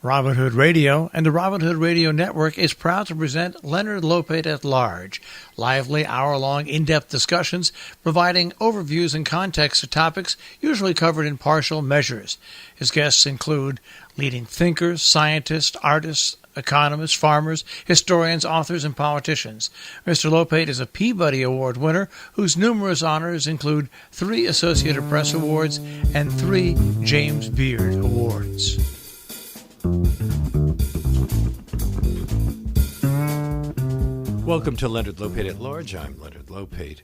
Robin Hood Radio and the Robin Hood Radio Network is proud to present Leonard Lopate at Large, lively hour-long in-depth discussions providing overviews and context to topics usually covered in partial measures. His guests include leading thinkers, scientists, artists, economists, farmers, historians, authors, and politicians. Mr. Lopate is a Peabody Award winner whose numerous honors include 3 Associated Press Awards and 3 James Beard Awards. Welcome to Leonard Lopate at Large. I'm Leonard Lopate.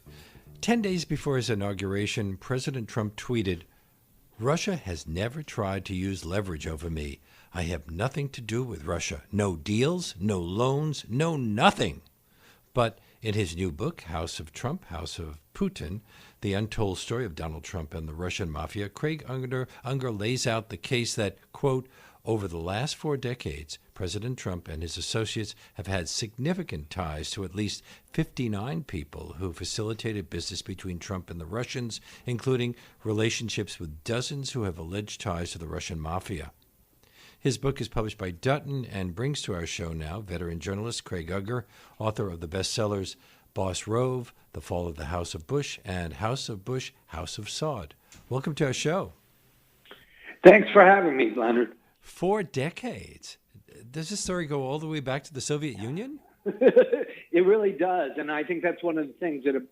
10 days before his inauguration, President Trump tweeted, "Russia has never tried to use leverage over me. I have nothing to do with Russia. No deals, no loans, no nothing." But in his new book, House of Trump, House of Putin, The Untold Story of Donald Trump and the Russian Mafia, Craig Unger lays out the case that, quote, over the last 4 decades, President Trump and his associates have had significant ties to at least 59 people who facilitated business between Trump and the Russians, including relationships with dozens who have alleged ties to the Russian Mafia. His book is published by Dutton and brings to our show now veteran journalist Craig Unger, author of the bestsellers Boss Rove, The Fall of the House of Bush, and House of Bush, House of Saud. Welcome to our show. Thanks for having me, Leonard. 4 decades. Does this story go all the way back to the Soviet Union? It really does, and I think that's one of the things that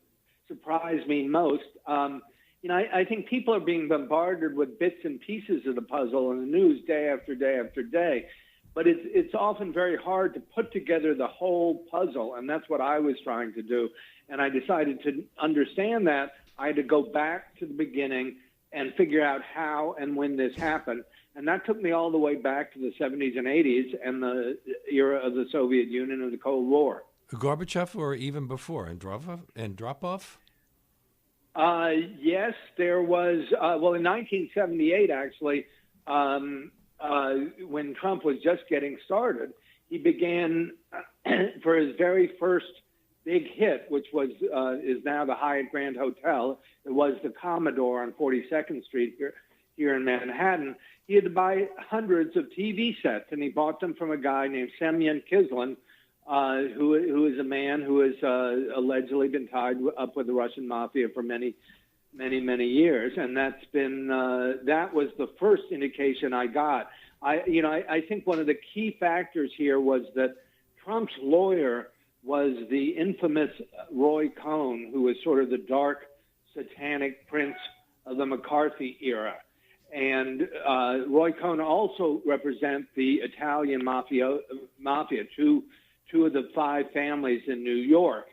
surprised me most. I think people are being bombarded with bits and pieces of the puzzle in the news day after day after day, but it's often very hard to put together the whole puzzle, and that's what I was trying to do. And I decided to understand that I had to go back to the beginning and figure out how and when this happened. And that took me all the way back to the 70s and 80s and the era of the Soviet Union and the Cold War. Gorbachev or even before, Andropov? Yes, there was, in 1978, actually, when Trump was just getting started, he began for his very first big hit, which was is now the Hyatt Grand Hotel. It was the Commodore on 42nd Street here in Manhattan. He had to buy hundreds of TV sets, and he bought them from a guy named Semyon Kislin, who is a man who has allegedly been tied up with the Russian Mafia for many, many, many years. And that's been that was the first indication I got. I think one of the key factors here was that Trump's lawyer was the infamous Roy Cohn, who was sort of the dark, satanic prince of the McCarthy era. And Roy Cohn also represents the Italian mafia, two of the 5 families in New York.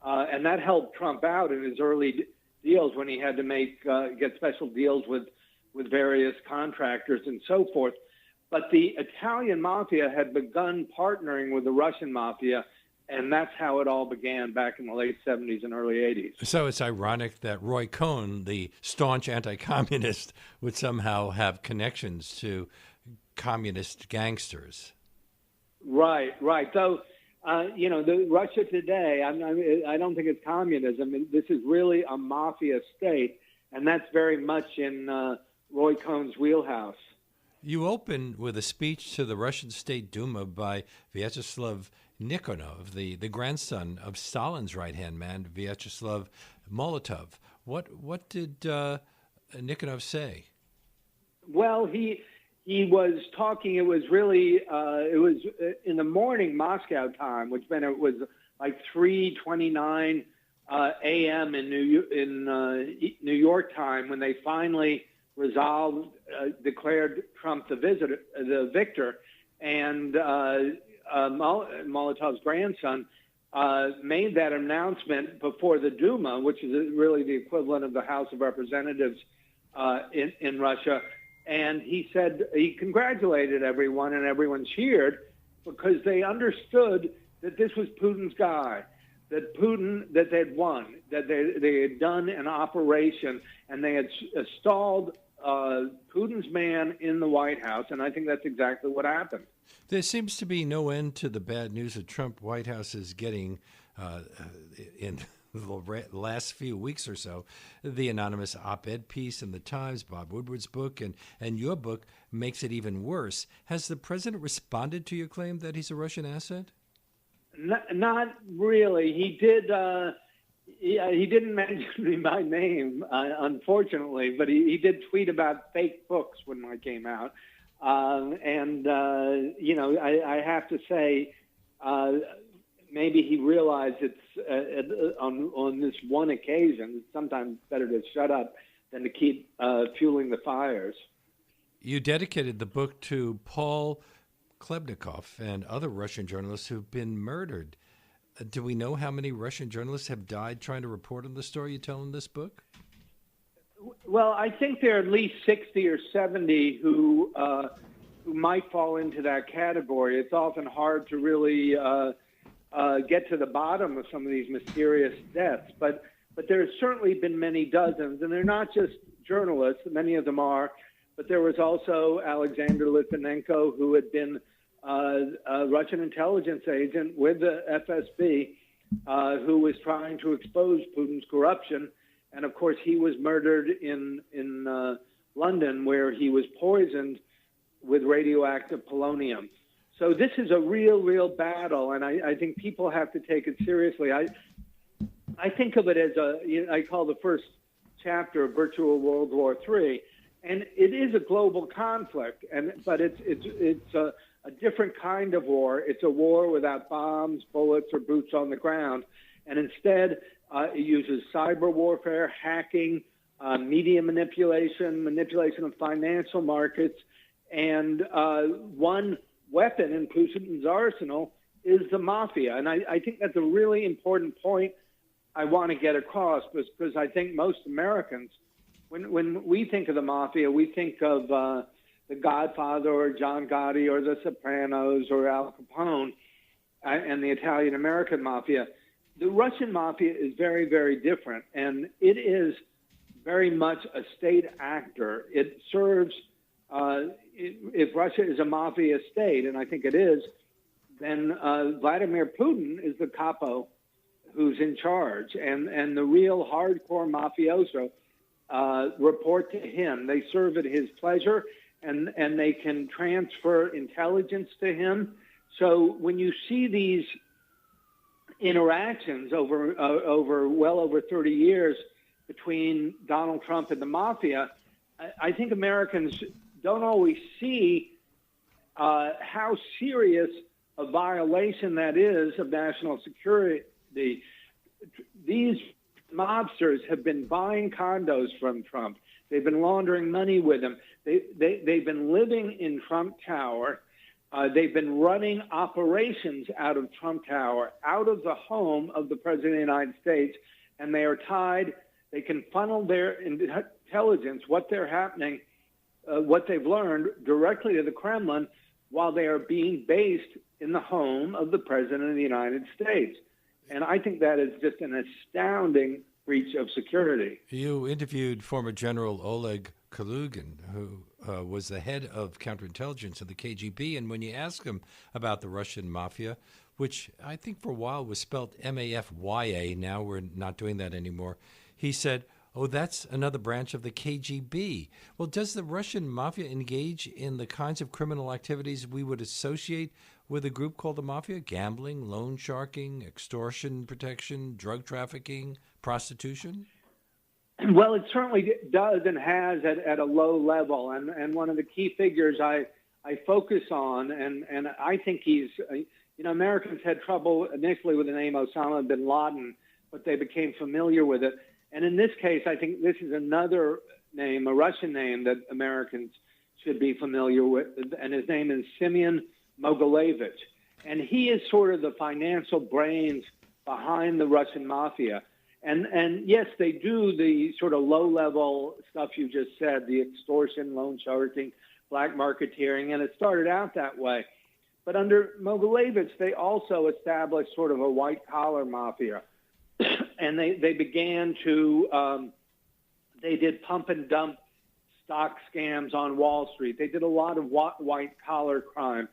And that helped Trump out in his early deals when he had to get special deals with various contractors and so forth. But the Italian mafia had begun partnering with the Russian mafia, and that's how it all began back in the late 70s and early 80s. So it's ironic that Roy Cohn, the staunch anti-communist, would somehow have connections to communist gangsters. Right. Though, the Russia today, I don't think it's communism. This is really a mafia state, and that's very much in Roy Cohn's wheelhouse. You open with a speech to the Russian State Duma by Vyacheslav Nikonov, the grandson of Stalin's right-hand man, Vyacheslav Molotov. What did Nikonov say? Well, he was talking. It was really it was in the morning Moscow time, which meant it was like 3:29 a.m. in New York time when they finally declared Trump the victor, and Molotov's grandson made that announcement before the Duma, which is really the equivalent of the House of Representatives in Russia. And he said he congratulated everyone, and everyone cheered because they understood that this was Putin's guy, that they had won, that they had done an operation, and they had stalled Putin's man in the White House. And I think that's exactly what happened. There seems to be no end to the bad news that Trump White House is getting in the last few weeks or so, the anonymous op-ed piece in the Times, Bob Woodward's book, and your book makes it even worse. Has the president responded to your claim that he's a Russian asset? Not really. He did. He didn't mention me by name, unfortunately, but he did tweet about fake books when mine came out. I have to say, maybe he realized it's on this one occasion. It's sometimes better to shut up than to keep fueling the fires. You dedicated the book to Paul Klebnikov and other Russian journalists who've been murdered. Do we know how many Russian journalists have died trying to report on the story you tell in this book? Well, I think there are at least 60 or 70 who might fall into that category. It's often hard to really get to the bottom of some of these mysterious deaths, but there have certainly been many dozens, and they're not just journalists. Many of them are, but there was also Alexander Litvinenko, who had been a Russian intelligence agent with the FSB, who was trying to expose Putin's corruption. And of course, he was murdered in London, where he was poisoned with radioactive polonium. So this is a real battle, and I think people have to take it seriously. I think of it as I call the first chapter of Virtual World War III, and it is a global conflict, but it's a different kind of war. It's a war without bombs, bullets, or boots on the ground, and instead it uses cyber warfare, hacking, media manipulation of financial markets, and one weapon in Putin's arsenal is the mafia. And I think that's a really important point I want to get across, because I think most Americans, when we think of the mafia, we think of The Godfather or John Gotti or The Sopranos or Al Capone and the Italian-American mafia. The Russian mafia is very, very different, and it is very much a state actor. It serves, if Russia is a mafia state, and I think it is, then Vladimir Putin is the capo who's in charge, and the real hardcore mafioso report to him. They serve at his pleasure, and they can transfer intelligence to him. So when you see these interactions over well over 30 years between Donald Trump and the mafia, I think Americans don't always see how serious a violation that is of national security. These mobsters have been buying condos from Trump. They've been laundering money with him. They've been living in Trump Tower. They've been running operations out of Trump Tower, out of the home of the President of the United States, and they are tied. They can funnel their intelligence, what they've learned, directly to the Kremlin while they are being based in the home of the President of the United States. And I think that is just an astounding breach of security. You interviewed former General Oleg Kalugin, who was the head of counterintelligence of the KGB, and when you ask him about the Russian mafia, which I think for a while was spelled M-A-F-Y-A, now we're not doing that anymore, he said, oh, that's another branch of the KGB. Well, does the Russian mafia engage in the kinds of criminal activities we would associate with a group called the mafia? Gambling, loan sharking, extortion protection, drug trafficking, prostitution? Well, it certainly does and has at a low level. And one of the key figures I focus on, and I think he's, Americans had trouble initially with the name Osama bin Laden, but they became familiar with it. And in this case, I think this is another name, a Russian name that Americans should be familiar with, and his name is Semyon Mogilevich. And he is sort of the financial brains behind the Russian mafia. And yes, they do the sort of low-level stuff you just said, the extortion, loan sharking, black marketeering, and it started out that way. But under Mogilevich, they also established sort of a white-collar mafia. And they began to, they did pump and dump stock scams on Wall Street. They did a lot of white-collar crime.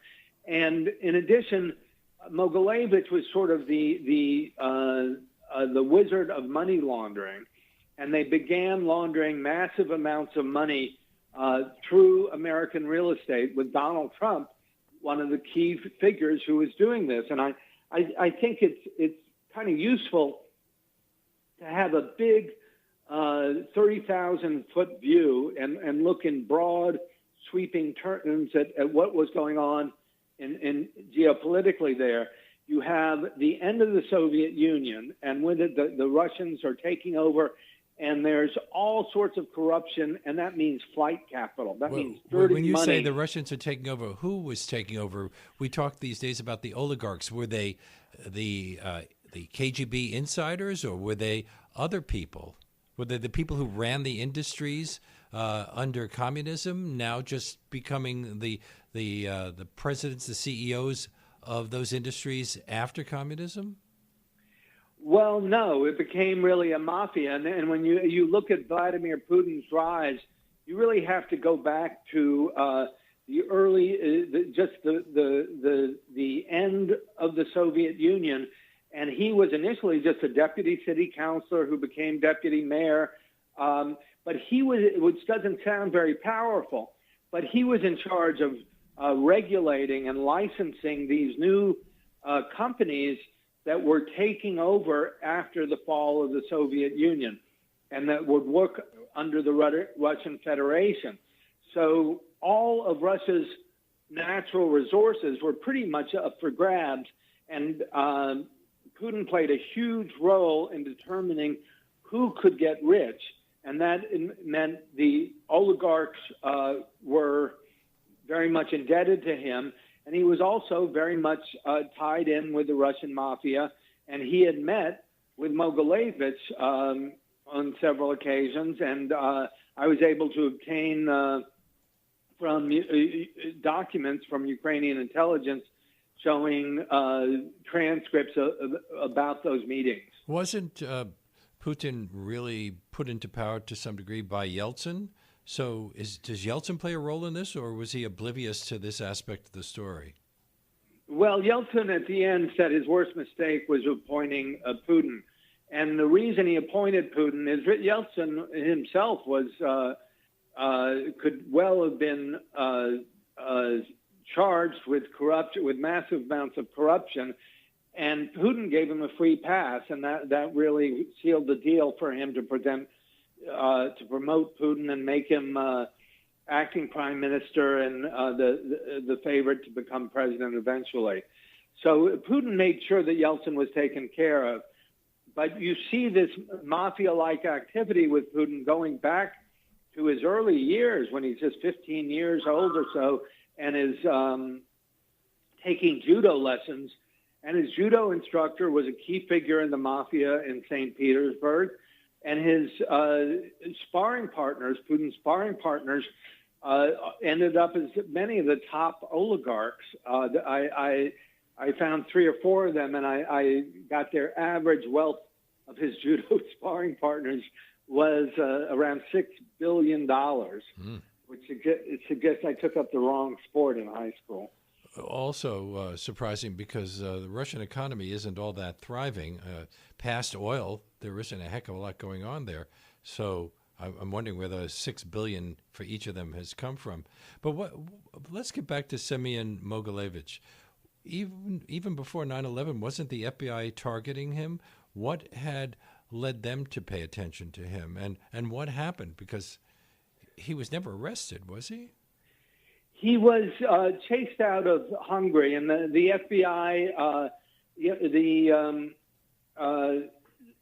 And in addition, Mogilevich was sort of the the wizard of money laundering, and they began laundering massive amounts of money through American real estate, with Donald Trump one of the key figures who was doing this. And I think it's kind of useful to have a big 30,000-foot view and look in broad, sweeping terms at what was going on in geopolitically there. You have the end of the Soviet Union, and with it, the Russians are taking over, and there's all sorts of corruption, and that means flight capital. That means dirty money. When you say the Russians are taking over, who was taking over? We talk these days about the oligarchs. Were they the KGB insiders, or were they other people? Were they the people who ran the industries under communism, now just becoming the presidents, the CEOs of those industries after communism? Well, no, it became really a mafia. And when you look at Vladimir Putin's rise, you really have to go back to the early, the end of the Soviet Union. And he was initially just a deputy city councilor who became deputy mayor. But he was, which doesn't sound very powerful, but he was in charge of regulating and licensing these new companies that were taking over after the fall of the Soviet Union, and that would work under the Russian Federation. So all of Russia's natural resources were pretty much up for grabs, and Putin played a huge role in determining who could get rich, and that meant the oligarchs were very much indebted to him. And he was also very much tied in with the Russian mafia. And he had met with Mogilevich on several occasions. And I was able to obtain from documents from Ukrainian intelligence showing transcripts about those meetings. Wasn't Putin really put into power to some degree by Yeltsin? So does Yeltsin play a role in this, or was he oblivious to this aspect of the story? Well, Yeltsin at the end said his worst mistake was appointing Putin. And the reason he appointed Putin is that Yeltsin himself was could well have been charged with corruption, with massive amounts of corruption. And Putin gave him a free pass, and that really sealed the deal for him to promote Putin and make him acting prime minister and the favorite to become president eventually. So Putin made sure that Yeltsin was taken care of. But you see this mafia-like activity with Putin going back to his early years when he's just 15 years old or so, and is taking judo lessons. And his judo instructor was a key figure in the mafia in St. Petersburg. And his sparring partners, Putin's sparring partners, ended up as many of the top oligarchs. I found 3 or 4 of them, and I got their average wealth of his judo sparring partners was around $6 billion, which suggests I took up the wrong sport in high school. Also surprising because the Russian economy isn't all that thriving. Past oil, there isn't a heck of a lot going on there. So I'm wondering where the $6 billion for each of them has come from. But let's get back to Semyon Mogilevich. Even before 9/11, wasn't the FBI targeting him? What had led them to pay attention to him, and what happened? Because he was never arrested, was he? He was chased out of Hungary, and the FBI, the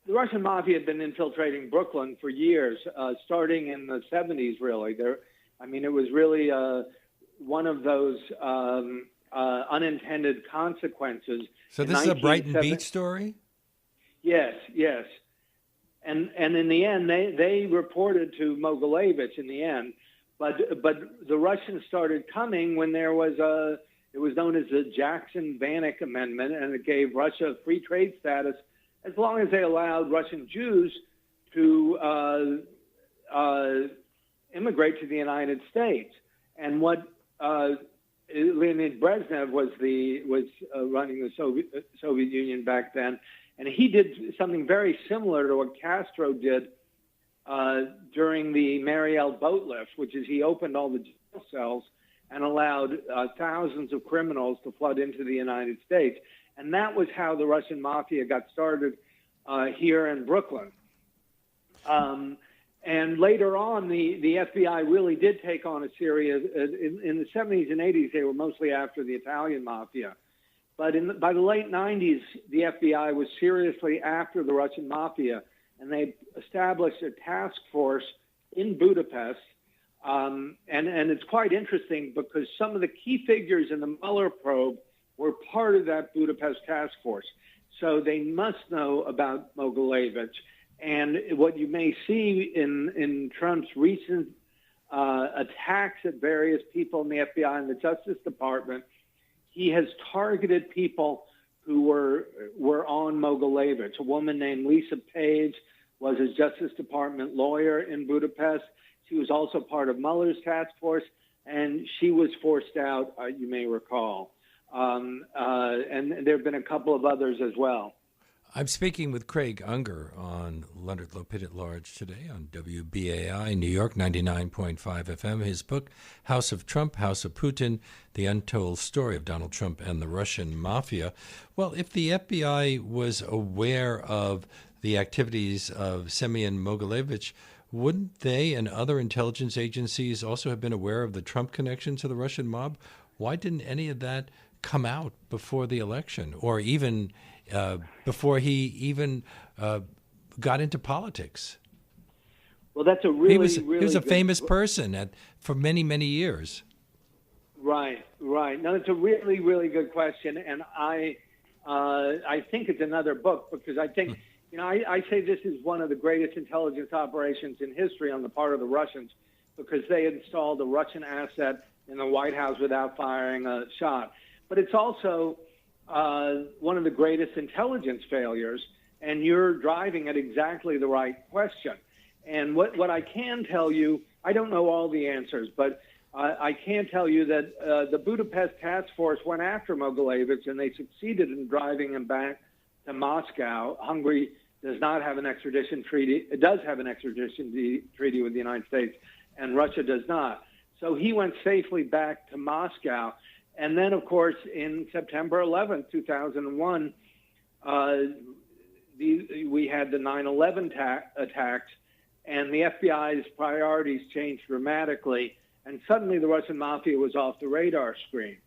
Russian mafia had been infiltrating Brooklyn for years, starting in the 70s, really. It was really one of those unintended consequences. So this is a Brighton Beach story? Yes. And in the end, they reported to Mogilevich in the end. But the Russians started coming when there was it was known as the Jackson-Vanik Amendment, and it gave Russia free trade status as long as they allowed Russian Jews to immigrate to the United States. And what Leonid Brezhnev was running the Soviet Union back then, And he did something very similar to what Castro did during the Mariel boat lift, which is he opened all the jail cells and allowed thousands of criminals to flood into the United States. And that was how the Russian mafia got started here in Brooklyn. And later on, the FBI really did take on a series. In the 70s and 80s, they were mostly after the Italian mafia. But by the late 90s, the FBI was seriously after the Russian mafia, and they established a task force in Budapest. And it's quite interesting because some of the key figures in the Mueller probe were part of that Budapest task force. So they must know about Mogilevich. And what you may see in Trump's recent attacks at various people in the FBI and the Justice Department, he has targeted people who were on Mogilevich. A woman named Lisa Page was his Justice Department lawyer in Budapest. She was also part of Mueller's task force, and she was forced out, you may recall. And there have been a couple of others as well. I'm speaking with Craig Unger on Leonard Lopate at Large today on WBAI New York 99.5 FM. His book, House of Trump, House of Putin, The Untold Story of Donald Trump and the Russian Mafia. Well, if the FBI was aware of the activities of Semyon Mogilevich, wouldn't they and other intelligence agencies also have been aware of the Trump connection to the Russian mob? Why didn't any of that come out before the election, or even before he even got into politics? Well, that's a really, he was a famous person for many, many years. Right. No, it's a really, really good question, and I think it's another book because I think, I say this is one of the greatest intelligence operations in history on the part of the Russians because they installed a Russian asset in the White House without firing a shot. But it's also one of the greatest intelligence failures, and you're driving at exactly the right question. And what I can tell you, I don't know all the answers, but I can tell you that the Budapest task force went after Mogilevich, and they succeeded in driving him back to Moscow. Hungary does not have an extradition treaty. It does have an extradition treaty with the United States, and Russia does not. So he went safely back to Moscow. And then, of course, in September 11th, 2001, we had the 9/11 attacks, and the FBI's priorities changed dramatically, and suddenly the Russian mafia was off the radar screen.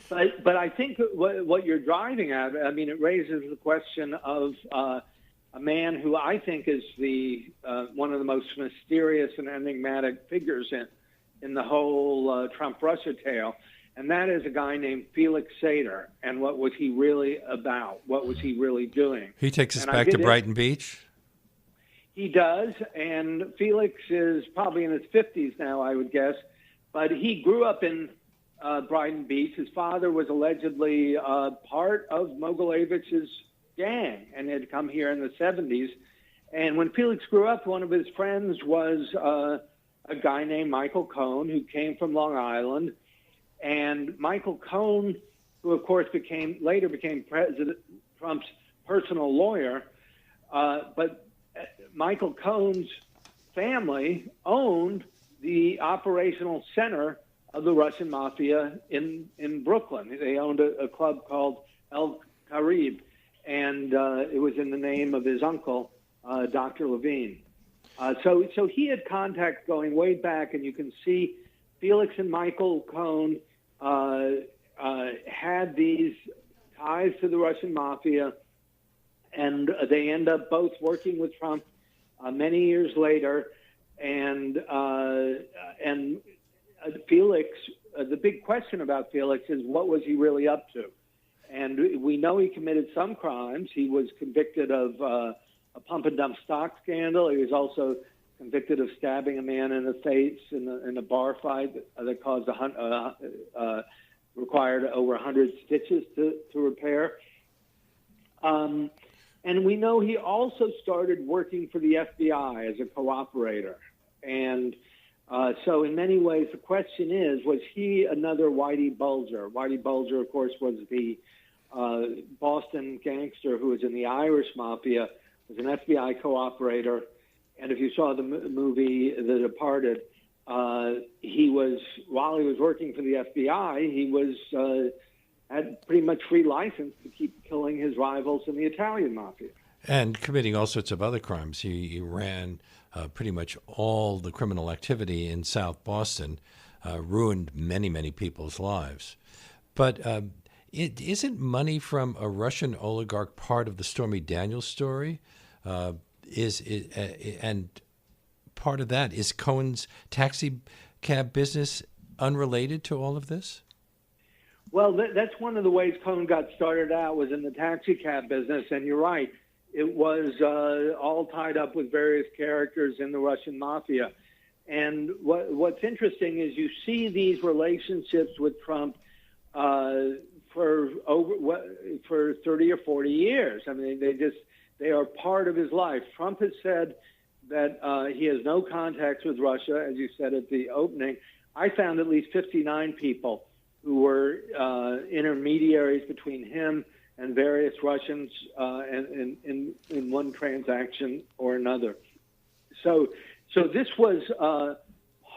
But I think what you're driving at, it raises the question of a man who I think is one of the most mysterious and enigmatic figures in the whole Trump-Russia tale. And that is a guy named Felix Sater. And what was he really about? What was he really doing? He takes us back to Brighton Beach? He does. And Felix is probably in his 50s now, I would guess. But he grew up in Brighton Beach. His father was allegedly part of Mogilevich's gang and had come here in the 70s. And when Felix grew up, one of his friends was a guy named Michael Cohen, who came from Long Island. And Michael Cohen, who of course later became President Trump's personal lawyer, but Michael Cohen's family owned the operational center of the Russian mafia in Brooklyn. They owned a club called El Carib, and it was in the name of his uncle, Dr. Levine. So he had contacts going way back, and you can see Felix and Michael Cohen had these ties to the Russian mafia, and they end up both working with Trump many years later. And Felix, the big question about Felix is what was he really up to? And we know he committed some crimes. He was convicted of a pump and dump stock scandal. He was also convicted of stabbing a man in the face in a bar fight that caused required over 100 stitches to repair. And we know he also started working for the FBI as a cooperator. And so in many ways, the question is, was he another Whitey Bulger? Whitey Bulger, of course, was the Boston gangster who was in the Irish Mafia, was an FBI cooperator. And if you saw the movie The Departed, he was, while he was working for the FBI, he was had pretty much free license to keep killing his rivals in the Italian Mafia. And committing all sorts of other crimes. He ran pretty much all the criminal activity in South Boston, ruined many, many people's lives. But it isn't money from a Russian oligarch part of the Stormy Daniels story? And part of that, is Cohen's taxi cab business unrelated to all of this? Well, that's one of the ways Cohen got started out, was in the taxi cab business. And you're right, it was all tied up with various characters in the Russian mafia. And what's interesting is you see these relationships with Trump for 30 or 40 years. I mean, they are part of his life. Trump has said that he has no contacts with Russia, as you said at the opening. I found at least 59 people who were intermediaries between him and various Russians in one transaction or another. So this was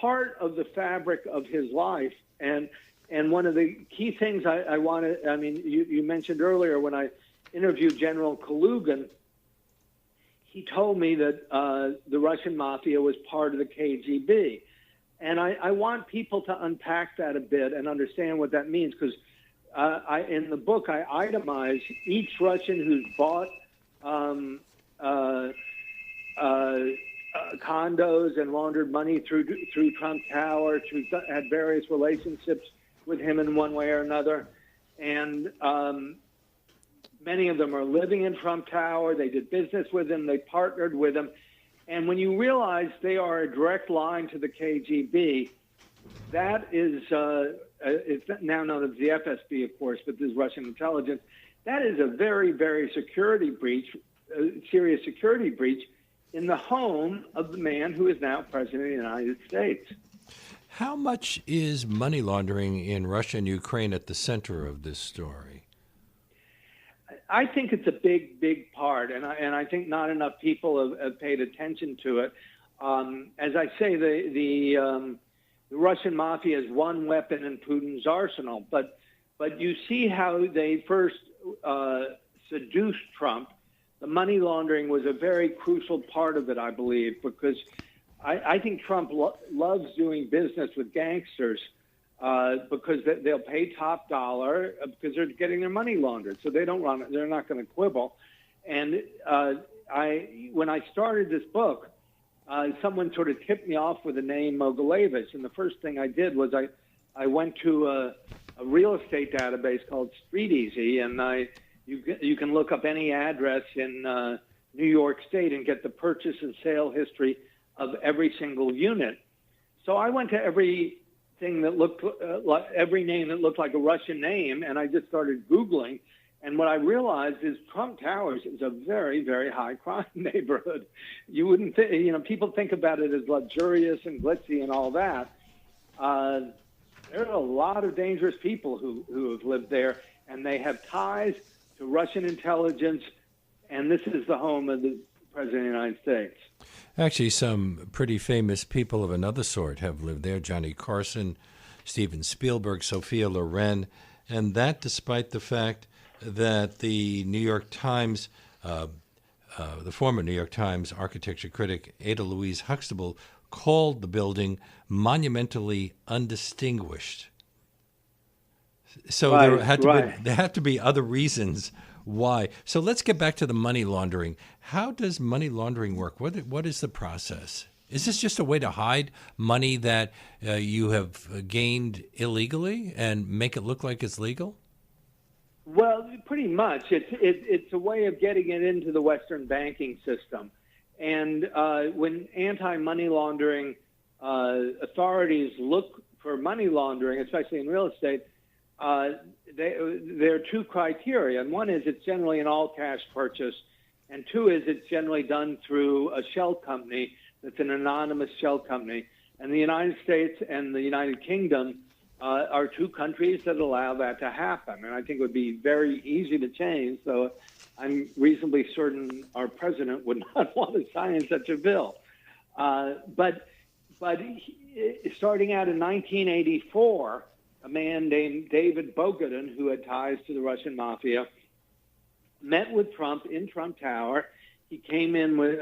part of the fabric of his life. And one of the key things I wanted, I mean, you mentioned earlier when I interviewed General Kalugin, he told me that the Russian mafia was part of the KGB. And I want people to unpack that a bit and understand what that means, because in the book I itemize each Russian who's bought condos and laundered money through Trump Tower, had various relationships with him in one way or another. And many of them are living in Trump Tower. They did business with him. They partnered with him. And when you realize they are a direct line to the KGB, that is, it's now known as the FSB, of course, but this is Russian intelligence. That is a very, very serious security breach in the home of the man who is now president of the United States. How much is money laundering in Russia and Ukraine at the center of this story? I think it's a big, big part, and I think not enough people have paid attention to it. As I say, the Russian mafia is one weapon in Putin's arsenal, but you see how they first seduced Trump. The money laundering was a very crucial part of it, I believe, because I think Trump loves doing business with gangsters. Because they'll pay top dollar because they're getting their money laundered, so they're not going to quibble. And when I started this book, someone sort of tipped me off with the name Mogilevich, and the first thing I did was I went to a real estate database called StreetEasy, and you can look up any address in New York State and get the purchase and sale history of every single unit. So I went to every name that looked like a Russian name, and I just started Googling. And what I realized is Trump Towers is a very, very high crime neighborhood. You wouldn't think, people think about it as luxurious and glitzy and all that. There are a lot of dangerous people who have lived there, and they have ties to Russian intelligence, and this is the home of the President of the United States. Actually, some pretty famous people of another sort have lived there. Johnny Carson, Steven Spielberg, Sophia Loren, and that despite the fact that the New York Times, the former New York Times architecture critic Ada Louise Huxtable called the building monumentally undistinguished. So there had to be other reasons why. So let's get back to the money laundering. How does money laundering work? What is the process? Is this just a way to hide money that you have gained illegally and make it look like it's legal? Well, pretty much. It's a way of getting it into the Western banking system. And when anti-money laundering authorities look for money laundering, especially in real estate, there are two criteria. And one is it's generally an all-cash purchase, and two is it's generally done through a shell company that's an anonymous shell company. And the United States and the United Kingdom are two countries that allow that to happen. And I think it would be very easy to change, so I'm reasonably certain our president would not want to sign such a bill. But starting out in 1984, a man named David Bogatin, who had ties to the Russian mafia, met with Trump in Trump Tower. He came in with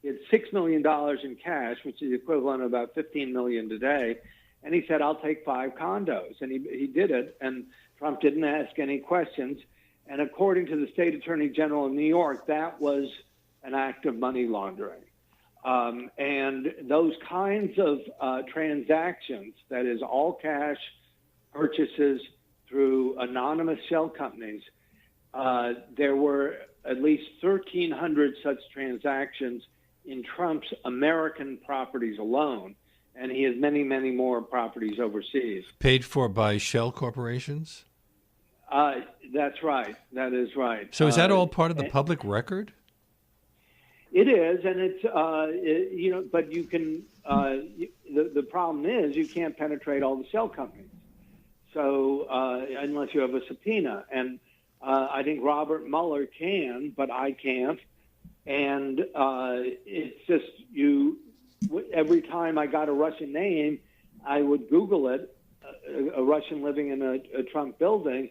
he had $6 million in cash, which is the equivalent of about $15 million today. And he said, "I'll take 5 condos." And he did it. And Trump didn't ask any questions. And according to the state attorney general of New York, that was an act of money laundering. And those kinds of transactions, that is all cash purchases through anonymous shell companies, there were at least 1,300 such transactions in Trump's American properties alone. And he has many, many more properties overseas. Paid for by shell corporations? That's right. That is right. So is that all part of the public record? It is, and it's but you can. The problem is you can't penetrate all the shell companies. So unless you have a subpoena, and I think Robert Mueller can, but I can't. And it's just every time I got a Russian name, I would Google it, a Russian living in a Trump building,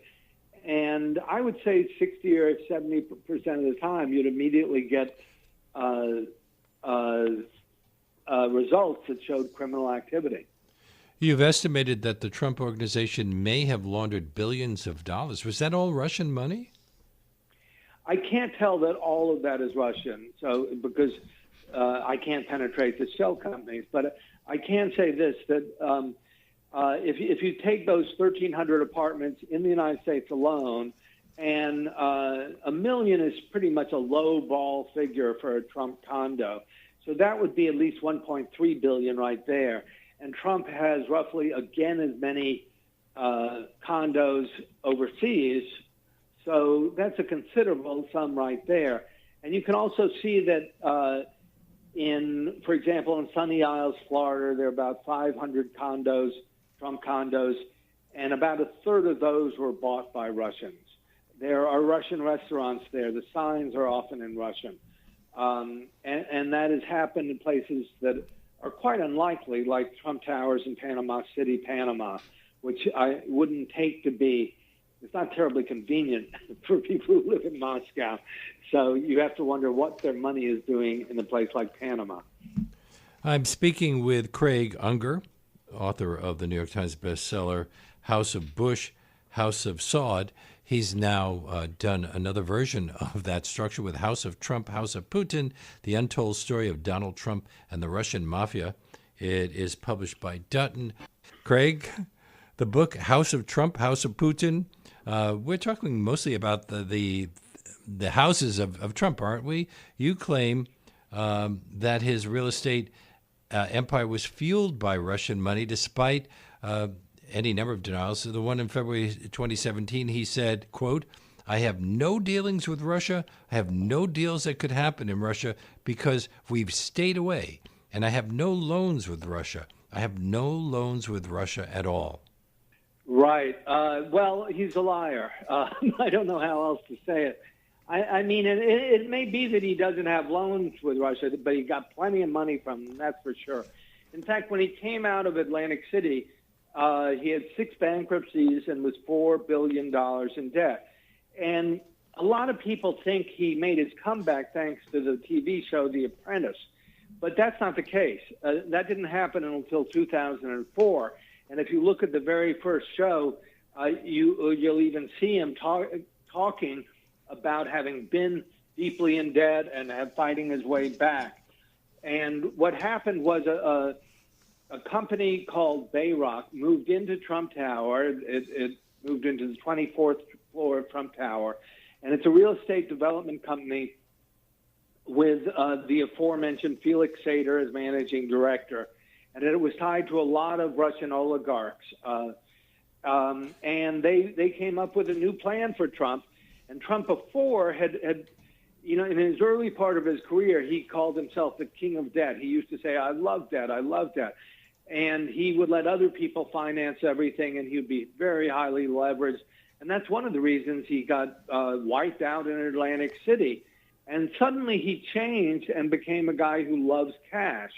and I would say 60 or 70% of the time you'd immediately get results that showed criminal activity. You've estimated that the Trump organization may have laundered billions of dollars. Was that all Russian money? I can't tell that all of that is Russian, because I can't penetrate the shell companies. But I can say this, that if you take those 1,300 apartments in the United States alone, and $1 million is pretty much a low ball figure for a Trump condo. So that would be at least $1.3 billion right there. And Trump has roughly again as many condos overseas. So that's a considerable sum right there. And you can also see that for example, in Sunny Isles, Florida, there are about 500 condos, Trump condos, and about a third of those were bought by Russians. There are Russian restaurants there. The signs are often in Russian. And that has happened in places that are quite unlikely, like Trump Towers in Panama City, Panama, which I wouldn't take to be. It's not terribly convenient for people who live in Moscow. So you have to wonder what their money is doing in a place like Panama. I'm speaking with Craig Unger, author of the New York Times bestseller, House of Bush, House of Sod. He's now done another version of that structure with House of Trump, House of Putin, The Untold Story of Donald Trump and the Russian Mafia. It is published by Dutton. Craig, the book House of Trump, House of Putin, we're talking mostly about the houses of Trump, aren't we? You claim that his real estate empire was fueled by Russian money, despite any number of denials. The one in February 2017, he said, quote, "I have no dealings with Russia. I have no deals that could happen in Russia because we've stayed away. And I have no loans with Russia. I have no loans with Russia at all." Right. Well, he's a liar. I don't know how else to say it. I mean, it may be that he doesn't have loans with Russia, but he got plenty of money from them, that's for sure. In fact, when he came out of Atlantic City, he had 6 bankruptcies and was $4 billion in debt. And a lot of people think he made his comeback thanks to the TV show The Apprentice. But that's not the case. That didn't happen until 2004. And if you look at the very first show, you'll even see him talking about having been deeply in debt and fighting his way back. And what happened was a company called Bayrock moved into Trump Tower. It moved into the 24th floor of Trump Tower. And it's a real estate development company with the aforementioned Felix Sater as managing director. And it was tied to a lot of Russian oligarchs. And they came up with a new plan for Trump. And Trump before had, in his early part of his career, he called himself the king of debt. He used to say, "I love debt, I love debt." and he would let other people finance everything, and he would be very highly leveraged. And that's one of the reasons he got wiped out in Atlantic City. And suddenly he changed and became a guy who loves cash.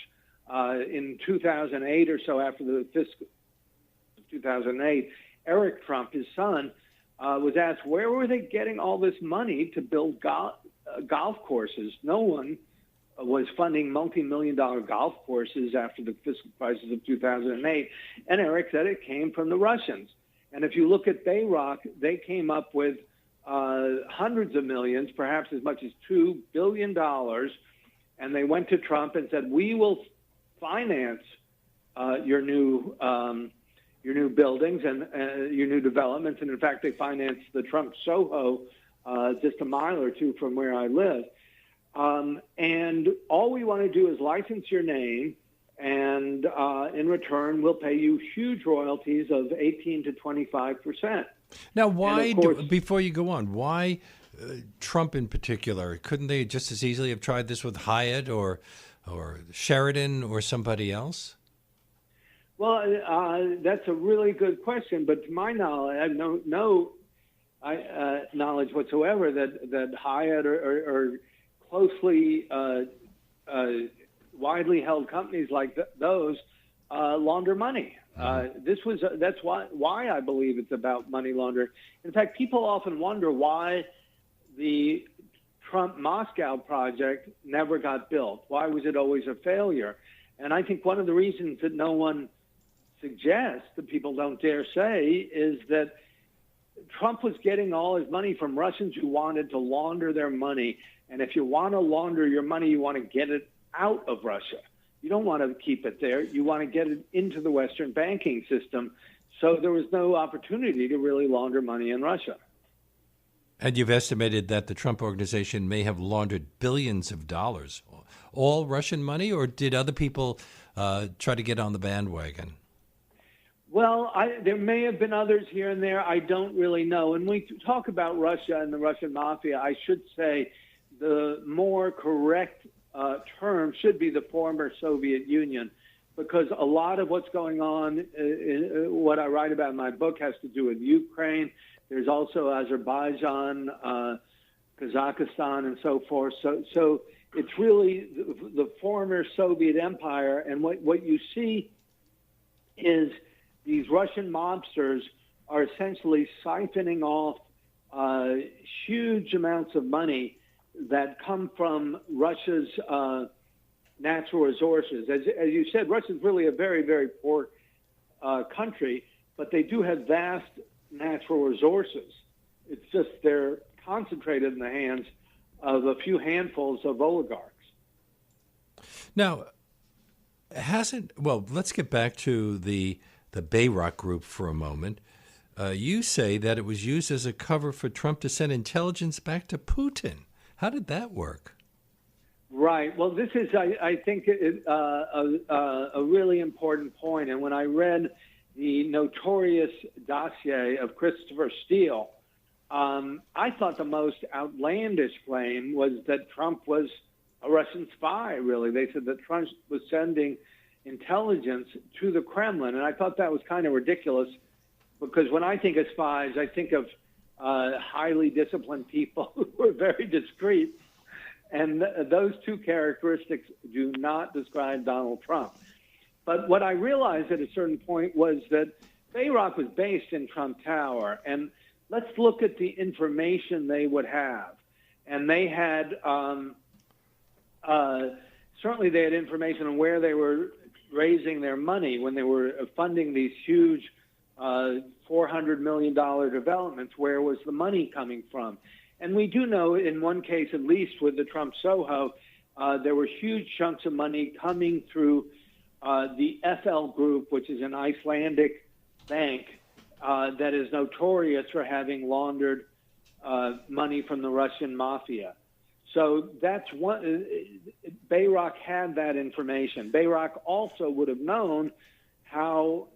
In 2008 or so, after the fiscal 2008, Eric Trump, his son, was asked, where were they getting all this money to build golf courses? No one was funding multi-million-dollar golf courses after the fiscal crisis of 2008. And Eric said it came from the Russians. And if you look at Bayrock, they came up with hundreds of millions, perhaps as much as $2 billion. And they went to Trump and said, we will finance your new buildings and your new developments. And in fact, they financed the Trump Soho just a mile or two from where I live. And all we want to do is license your name, and in return, we'll pay you huge royalties of 18 to 25%. Now, why, course, before you go on, why Trump in particular? Couldn't they just as easily have tried this with Hyatt or Sheridan or somebody else? Well, that's a really good question, but to my knowledge, I have no knowledge whatsoever that Hyatt or closely widely held companies like those launder money. That's why I believe it's about money laundering. In fact, people often wonder why the Trump Moscow project never got built. Why was it always a failure? And I think one of the reasons that no one suggests, that people don't dare say, is that Trump was getting all his money from Russians who wanted to launder their money. And if you want to launder your money, you want to get it out of Russia. You don't want to keep it there. You want to get it into the Western banking system. So there was no opportunity to really launder money in Russia. And you've estimated that the Trump organization may have laundered billions of dollars. All Russian money, or did other people try to get on the bandwagon? Well, there may have been others here and there. I don't really know. When we talk about Russia and the Russian mafia, I should say the more correct term should be the former Soviet Union, because a lot of what's going on, what I write about in my book, has to do with Ukraine. There's also Azerbaijan, Kazakhstan, and so forth. So it's really the former Soviet empire. And what you see is these Russian mobsters are essentially siphoning off huge amounts of money that come from Russia's natural resources. As you said, Russia's really a very, very poor country, but they do have vast natural resources. It's just they're concentrated in the hands of a few handfuls of oligarchs. Now, let's get back to the Bayrock group for a moment. You say that it was used as a cover for Trump to send intelligence back to Putin. How did that work? Right. Well, this is, I think, a really important point. And when I read the notorious dossier of Christopher Steele, I thought the most outlandish claim was that Trump was a Russian spy, really. They said that Trump was sending intelligence to the Kremlin. And I thought that was kind of ridiculous, because when I think of spies, I think of highly disciplined people who are very discreet. And those two characteristics do not describe Donald Trump. But what I realized at a certain point was that Bayrock was based in Trump Tower. And let's look at the information they would have. And they had, certainly they had information on where they were raising their money when they were funding these huge $400 million developments. Where was the money coming from? And we do know in one case, at least with the Trump Soho, there were huge chunks of money coming through the FL Group, which is an Icelandic bank that is notorious for having laundered money from the Russian mafia. So that's one. Bayrock had that information. Bayrock also would have known how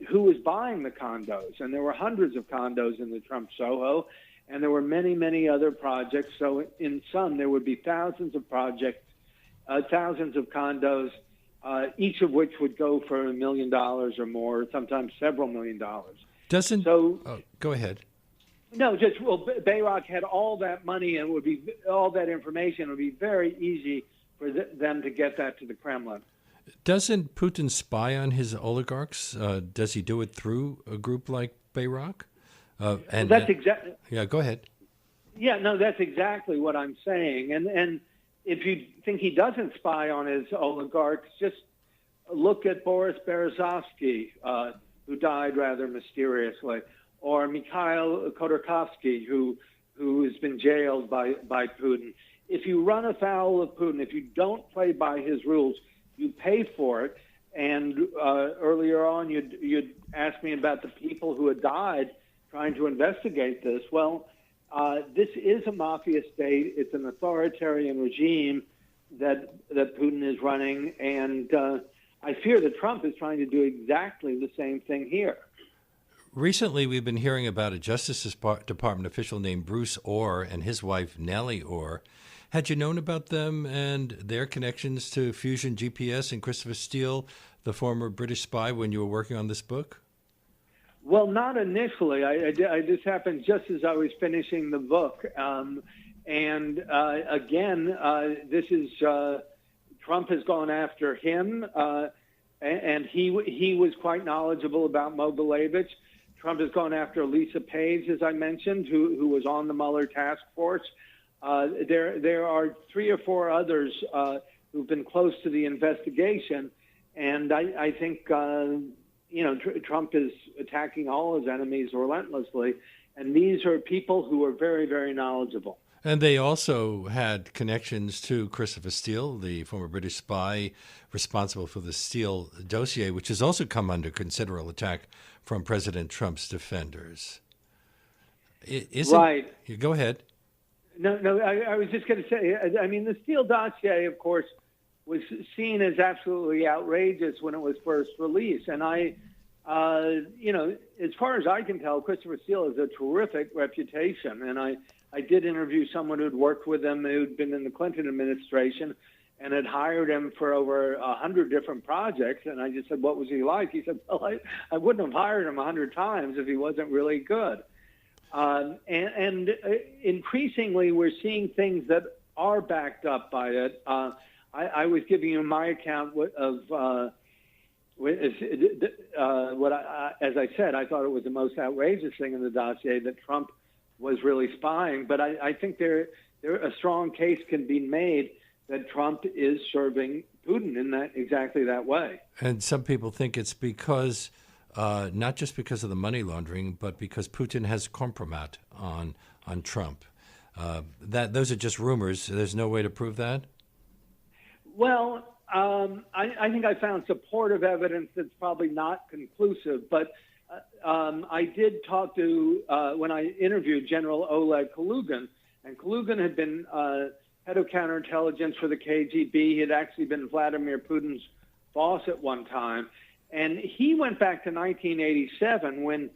who was buying the condos, and there were hundreds of condos in the Trump Soho, and there were many, many other projects. So in sum, there would be thousands of projects, thousands of condos each of which would go for $1 million or more, sometimes several $1 million. Doesn't so? Go ahead. No, just Bayrock had all that money and would be all that information. It would be very easy for them to get that to the Kremlin. Doesn't Putin spy on his oligarchs? Does he do it through a group like Bayrock? And that's exactly. Yeah, go ahead. Yeah, no, that's exactly what I'm saying. And if you think he doesn't spy on his oligarchs, just look at Boris Berezovsky, who died rather mysteriously, or Mikhail Khodorkovsky, who has been jailed by Putin. If you run afoul of Putin, if you don't play by his rules, you pay for it. And earlier on, you'd asked me about the people who had died trying to investigate this. Well, this is a mafia state. It's an authoritarian regime that Putin is running, and I fear that Trump is trying to do exactly the same thing here. Recently, we've been hearing about a Justice Department official named Bruce Orr and his wife, Nellie Orr. Had you known about them and their connections to Fusion GPS and Christopher Steele, the former British spy, when you were working on this book? Well, not initially. This happened just as I was finishing the book. Again, this is Trump has gone after him, and he was quite knowledgeable about Mogilevich. Trump has gone after Lisa Page, as I mentioned, who was on the Mueller task force. There are 3 or 4 others who've been close to the investigation, and I think Trump is attacking all his enemies relentlessly, and these are people who are very, very knowledgeable. And they also had connections to Christopher Steele, the former British spy responsible for the Steele dossier, which has also come under considerable attack from President Trump's defenders. Right. Go ahead. No, I was just going to say, I mean, the Steele dossier, of course, was seen as absolutely outrageous when it was first released. And as far as I can tell, Christopher Steele has a terrific reputation. And I did interview someone who'd worked with him, who'd been in the Clinton administration and had hired him for over 100 different projects. And I just said, what was he like? He said, well, I wouldn't have hired him 100 times if he wasn't really good. And increasingly, we're seeing things that are backed up by it. I was giving you my account of as I said, I thought it was the most outrageous thing in the dossier that Trump was really spying. But I think a strong case can be made that Trump is serving Putin in exactly that way. And some people think it's because, not just because of the money laundering, but because Putin has compromat on Trump. Those are just rumors. There's no way to prove that? Well, I think I found supportive evidence that's probably not conclusive, but I did talk to, when I interviewed General Oleg Kalugin, and Kalugin had been head of counterintelligence for the KGB. He had actually been Vladimir Putin's boss at one time. And he went back to 1987 when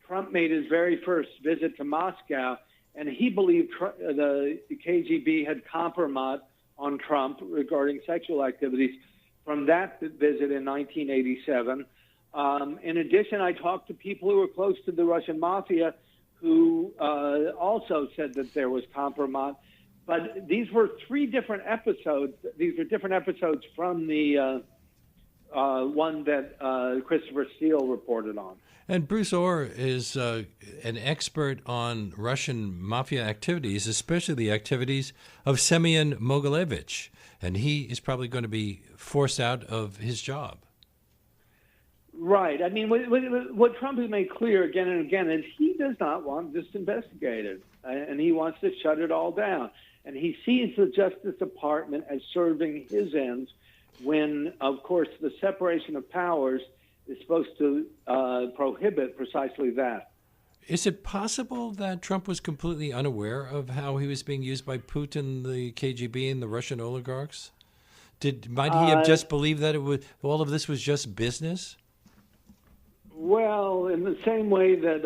Trump made his very first visit to Moscow, and he believed the KGB had compromised on Trump regarding sexual activities from that visit in 1987. In addition, I talked to people who were close to the Russian mafia who also said that there was compromise. But these were 3 different episodes. These were different episodes from the one that Christopher Steele reported on. And Bruce Orr is an expert on Russian mafia activities, especially the activities of Semyon Mogilevich. And he is probably going to be forced out of his job. Right. I mean, what Trump has made clear again and again is he does not want this investigated, and he wants to shut it all down. And he sees the Justice Department as serving his ends when, of course, the separation of powers is supposed to prohibit precisely that. Is it possible that Trump was completely unaware of how he was being used by Putin, the KGB, and the Russian oligarchs? Might he have just believed that all of this was just business? Well, in the same way that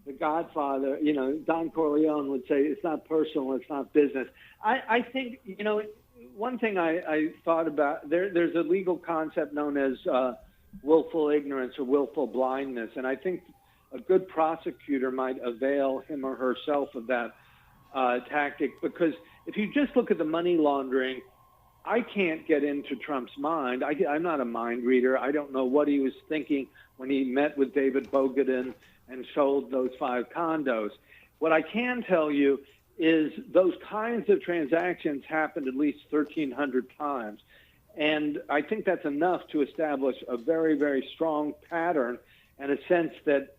the Godfather, Don Corleone would say, it's not personal, it's not business. I think, one thing I thought about, there's a legal concept known as willful ignorance or willful blindness, and I think a good prosecutor might avail him or herself of that tactic, because if you just look at the money laundering, I can't get into Trump's mind. I'm not a mind reader. I don't know what he was thinking when he met with David Bogatin and sold those 5 condos. What I can tell you is those kinds of transactions happened at least 1,300 times. And I think that's enough to establish a very, very strong pattern and a sense that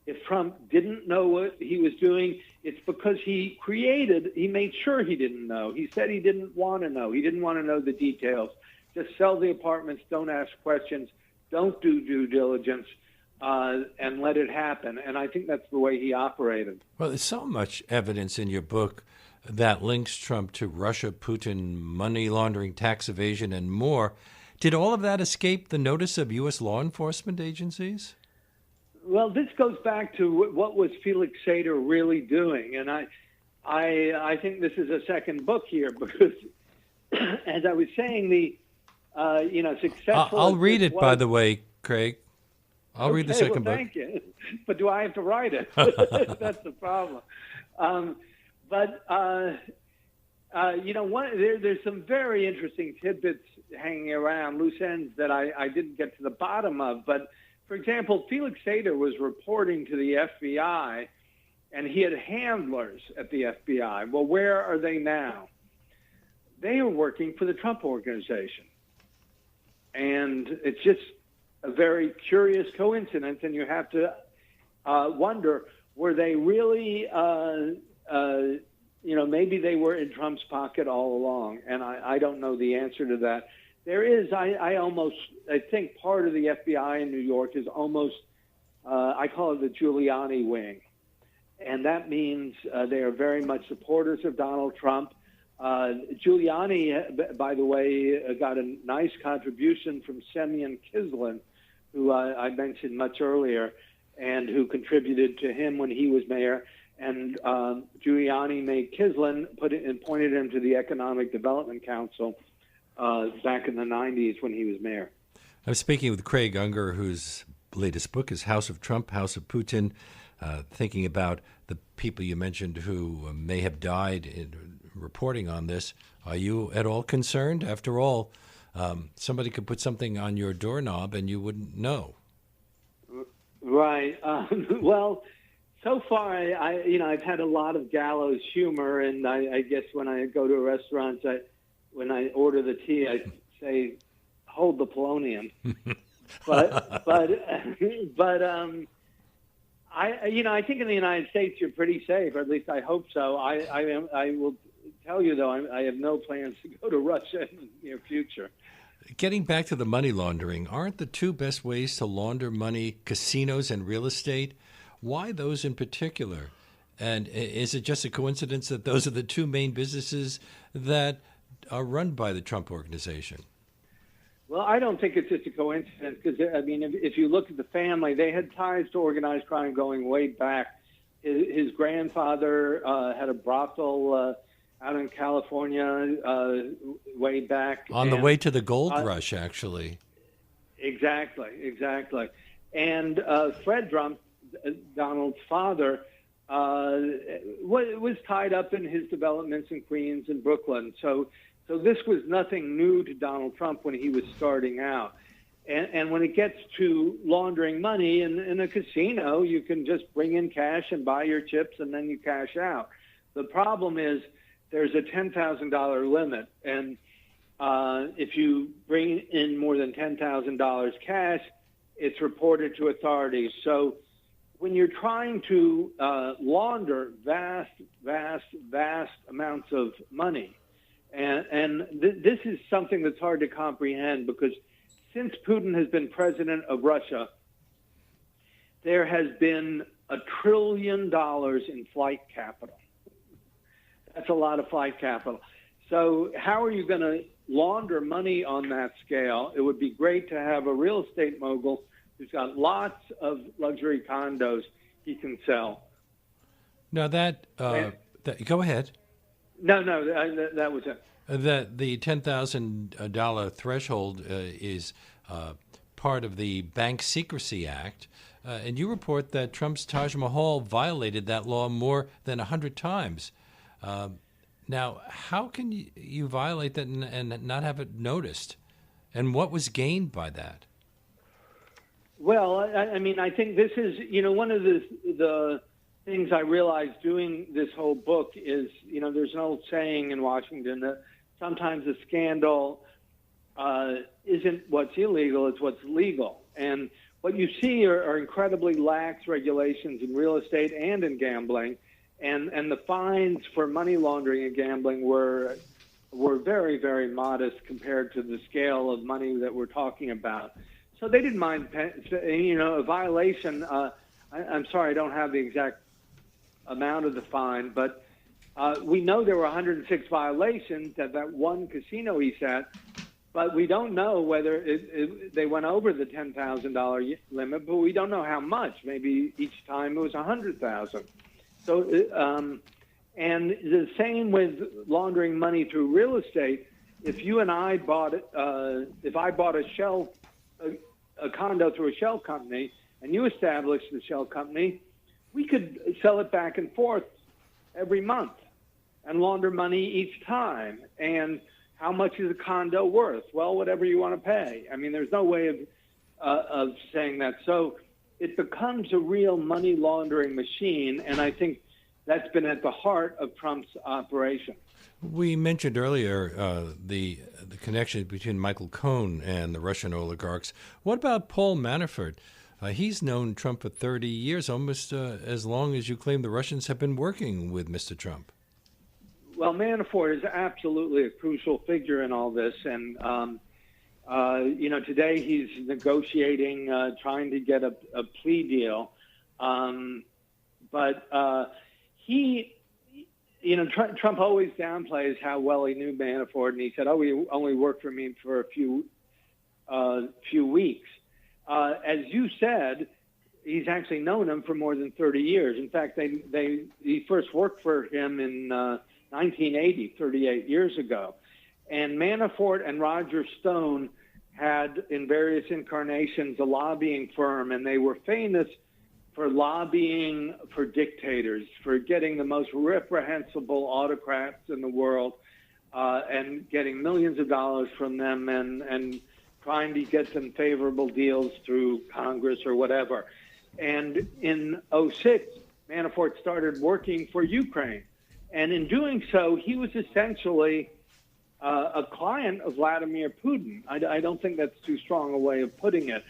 if Trump didn't know what he was doing, it's because he made sure he didn't know. He said he didn't want to know. He didn't want to know the details. Just sell the apartments, don't ask questions, don't do due diligence, and let it happen. And I think that's the way he operated. Well, there's so much evidence in your book that links Trump to Russia, Putin, money laundering, tax evasion, and more. Did all of that escape the notice of U.S. law enforcement agencies? Well, this goes back to what was Felix Sater really doing, and I think this is a second book here because, as I was saying, the successful. I'll read it, by the way, Craig. I'll read the second book. Thank you. But do I have to write it? That's the problem. There's some very interesting tidbits hanging around, loose ends that I didn't get to the bottom of. But, for example, Felix Sater was reporting to the FBI, and he had handlers at the FBI. Well, where are they now? They are working for the Trump Organization. And it's just a very curious coincidence, and you have to wonder, were they really, maybe they were in Trump's pocket all along, and I don't know the answer to that. There is, I think part of the FBI in New York is almost, I call it the Giuliani wing, and that means they are very much supporters of Donald Trump. Giuliani, by the way, got a nice contribution from Semyon Kislin, who I mentioned much earlier, and who contributed to him when he was mayor. And Giuliani made Kislin appointed him to the Economic Development Council back in the 90s when he was mayor. I'm speaking with Craig Unger, whose latest book is House of Trump, House of Putin, thinking about the people you mentioned who may have died in reporting on this. Are you at all concerned? After all, somebody could put something on your doorknob and you wouldn't know. Right. Well, so far, I've had a lot of gallows humor, and I guess when I go to a restaurant, when I order the tea, I say, "Hold the polonium." but I think in the United States you're pretty safe, or at least I hope so. I will tell you though, I have no plans to go to Russia in the near future. Getting back to the money laundering, aren't the two best ways to launder money casinos and real estate? Why those in particular? And is it just a coincidence that those are the two main businesses that are run by the Trump Organization? Well, I don't think it's just a coincidence because, if you look at the family, they had ties to organized crime going way back. His grandfather had a brothel out in California way back. On the way to the gold rush, actually. Exactly. And Fred Trump, Donald's father, was tied up in his developments in Queens and Brooklyn. So this was nothing new to Donald Trump when he was starting out. And when it gets to laundering money in a casino, you can just bring in cash and buy your chips and then you cash out. The problem is there's a $10,000 limit. And if you bring in more than $10,000 cash, it's reported to authorities. So when you're trying to launder vast amounts of money, and this is something that's hard to comprehend because since Putin has been president of Russia, there has been $1 trillion in flight capital. That's a lot of flight capital. So how are you going to launder money on that scale? It would be great to have a real estate mogul who's got lots of luxury condos he can sell. Now go ahead. No, that was it. That the $10,000 threshold is part of the Bank Secrecy Act, and you report that Trump's Taj Mahal violated that law more than 100 times. Now, how can you violate that and not have it noticed? And what was gained by that? Well, I mean, I think this is, one of the things I realized doing this whole book is, there's an old saying in Washington that sometimes a scandal isn't what's illegal, it's what's legal. And what you see are incredibly lax regulations in real estate and in gambling. And the fines for money laundering and gambling were very, very modest compared to the scale of money that we're talking about. So they didn't mind, a violation. I'm sorry, I don't have the exact amount of the fine, but we know there were 106 violations at that one casino he set, but we don't know whether they went over the $10,000 limit, but we don't know how much. Maybe each time it was $100,000. So, and the same with laundering money through real estate. If you and I bought if I bought a condo through a shell company, and you established the shell company, we could sell it back and forth every month and launder money each time. And how much is a condo worth? Well, whatever you want to pay. I mean, there's no way of saying that. So it becomes a real money laundering machine, and I think that's been at the heart of Trump's operation. We mentioned earlier the connection between Michael Cohen and the Russian oligarchs. What about Paul Manafort? He's known Trump for 30 years, almost as long as you claim the Russians have been working with Mr. Trump. Well, Manafort is absolutely a crucial figure in all this. And, today he's negotiating, trying to get a plea deal. But Trump always downplays how well he knew Manafort. And he said, he only worked for me for a few weeks. As you said, he's actually known him for more than 30 years. In fact, he first worked for him in 1980, 38 years ago. And Manafort and Roger Stone had, in various incarnations, a lobbying firm, and they were famous for lobbying for dictators, for getting the most reprehensible autocrats in the world, and getting millions of dollars from them and trying to get them favorable deals through Congress or whatever. And in 2006, Manafort started working for Ukraine. And in doing so, he was essentially a client of Vladimir Putin. I don't think that's too strong a way of putting it.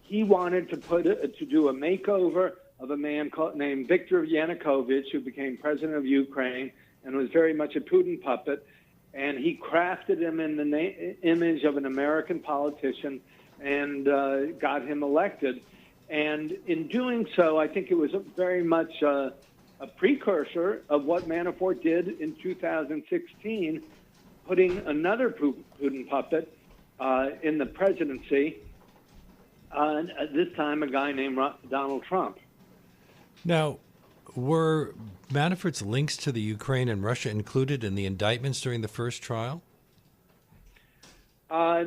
He wanted to do a makeover of a man named Viktor Yanukovych, who became president of Ukraine and was very much a Putin puppet. And he crafted him in the image of an American politician and got him elected. And in doing so, I think it was very much a precursor of what Manafort did in 2016, putting another Putin puppet in the presidency, this time a guy named Donald Trump. Now, were Manafort's links to the Ukraine and Russia included in the indictments during the first trial? I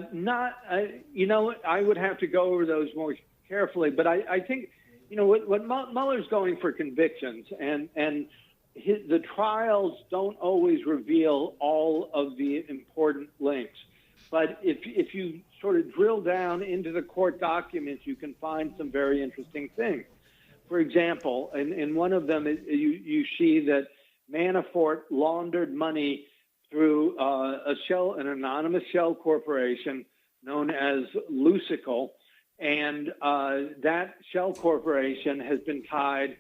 would have to go over those more carefully, but I think, what Mueller's going for convictions, and the trials don't always reveal all of the important links. But if you sort of drill down into the court documents, you can find some very interesting things. For example, in one of them, you see that Manafort laundered money through an anonymous shell corporation known as Lusical, and that shell corporation has been tied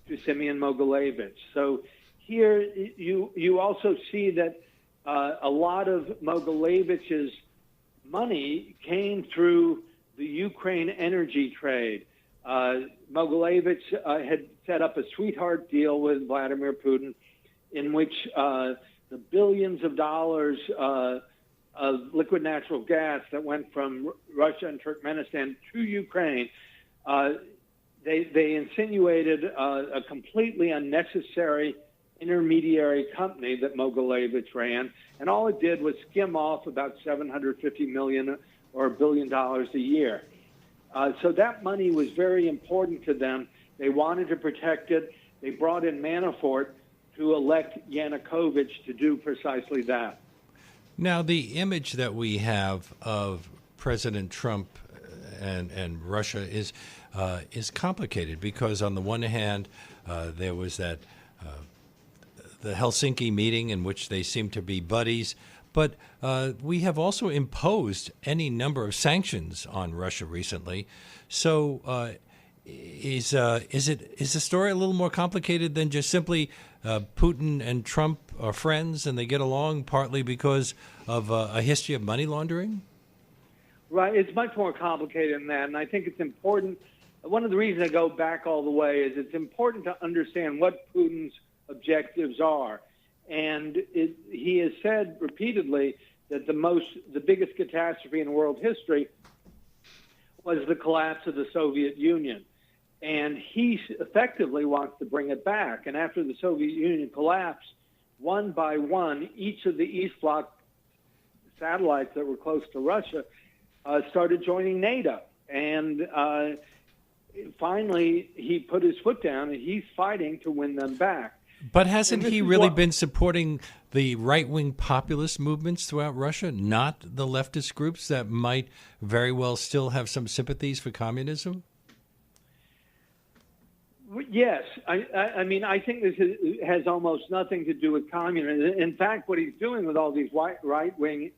to Simeon Mogilevich. So here you also see that a lot of Mogilevich's money came through the Ukraine energy trade. Mogilevich had set up a sweetheart deal with Vladimir Putin in which the billions of dollars of liquid natural gas that went from Russia and Turkmenistan to Ukraine, they insinuated a completely unnecessary intermediary company that Mogilevich ran, and all it did was skim off about $750 million or $1 billion a year. So that money was very important to them. They wanted to protect it. They brought in Manafort to elect Yanukovych to do precisely that. Now, the image that we have of President Trump and Russia is complicated because, on the one hand, there was that the Helsinki meeting in which they seem to be buddies, but we have also imposed any number of sanctions on Russia recently. So, is the story a little more complicated than just simply Putin and Trump are friends and they get along partly because of a history of money laundering? Right. It's much more complicated than that. And I think it's important. One of the reasons I go back all the way is it's important to understand what Putin's objectives are. And he has said repeatedly that the biggest catastrophe in world history was the collapse of the Soviet Union. And he effectively wants to bring it back. And after the Soviet Union collapsed, one by one, each of the East Bloc satellites that were close to Russia started joining NATO. And finally, he put his foot down, and he's fighting to win them back. But hasn't he really been supporting the right-wing populist movements throughout Russia, not the leftist groups that might very well still have some sympathies for communism? Yes. I mean, I think this has almost nothing to do with communism. In fact, what he's doing with all these right-wing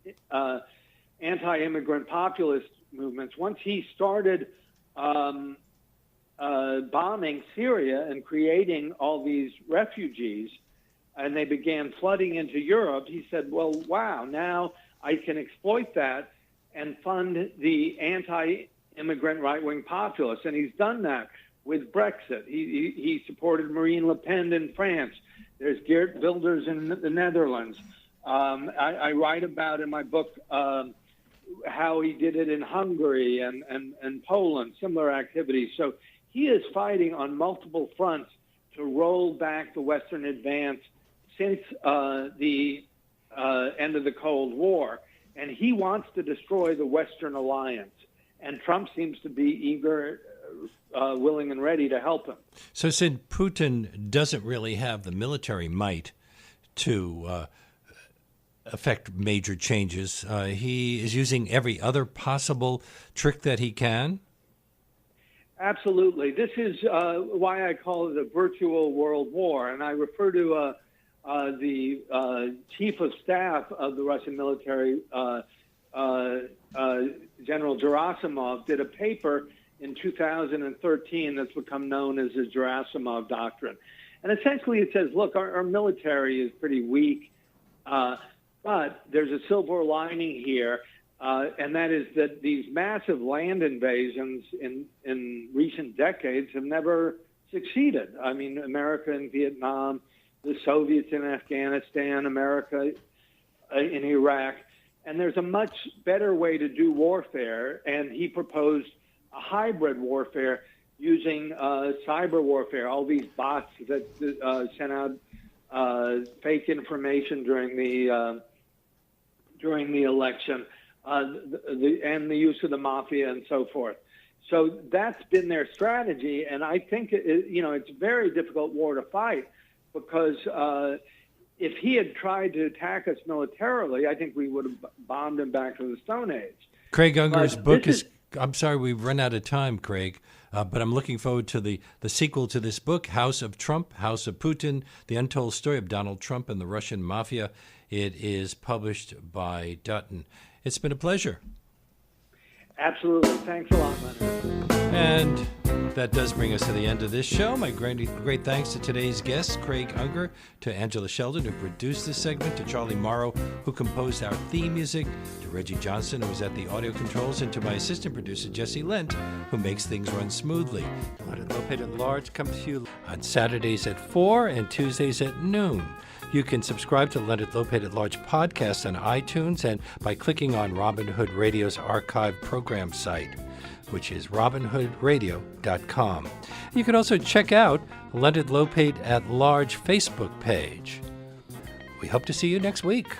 anti-immigrant populist movements, once he started bombing Syria and creating all these refugees, and they began flooding into Europe, he said, well, wow, now I can exploit that and fund the anti-immigrant right-wing populists. And he's done that with Brexit. He supported Marine Le Pen in France. There's Geert Wilders in the Netherlands. I write about in my book how he did it in Hungary and Poland, similar activities. So he is fighting on multiple fronts to roll back the Western advance since the end of the Cold War. And he wants to destroy the Western alliance. And Trump seems to be eager, willing and ready to help him. So since Putin doesn't really have the military might to affect major changes, he is using every other possible trick that he can? Absolutely. This is why I call it a virtual world war. And I refer to the chief of staff of the Russian military, General Gerasimov, did a paper in 2013 that's become known as the Gerasimov Doctrine. And essentially it says, look, our military is pretty weak, but there's a silver lining here, and that is that these massive land invasions in recent decades have never succeeded. I mean, America in Vietnam, the Soviets in Afghanistan, America in Iraq, and there's a much better way to do warfare, and he proposed a hybrid warfare using cyber warfare, all these bots that sent out fake information during the election, and the use of the mafia and so forth. So that's been their strategy, and I think it's a very difficult war to fight because if he had tried to attack us militarily, I think we would have bombed him back to the Stone Age. Craig Unger's book is I'm sorry, we've run out of time, Craig, but I'm looking forward to the sequel to this book, House of Trump, House of Putin, The Untold Story of Donald Trump and the Russian Mafia. It is published by Dutton. It's been a pleasure. Absolutely. Thanks a lot, Leonard. And that does bring us to the end of this show. My great thanks to today's guests, Craig Unger, to Angela Sheldon, who produced this segment, to Charlie Morrow, who composed our theme music, to Reggie Johnson, who was at the audio controls, and to my assistant producer, Jesse Lent, who makes things run smoothly. Leonard Lopate at Large comes to you on Saturdays at 4 and Tuesdays at noon. You can subscribe to Leonard Lopate at Large podcast on iTunes and by clicking on Robin Hood Radio's archive program site, which is robinhoodradio.com. You can also check out Leonard Lopate at Large Facebook page. We hope to see you next week.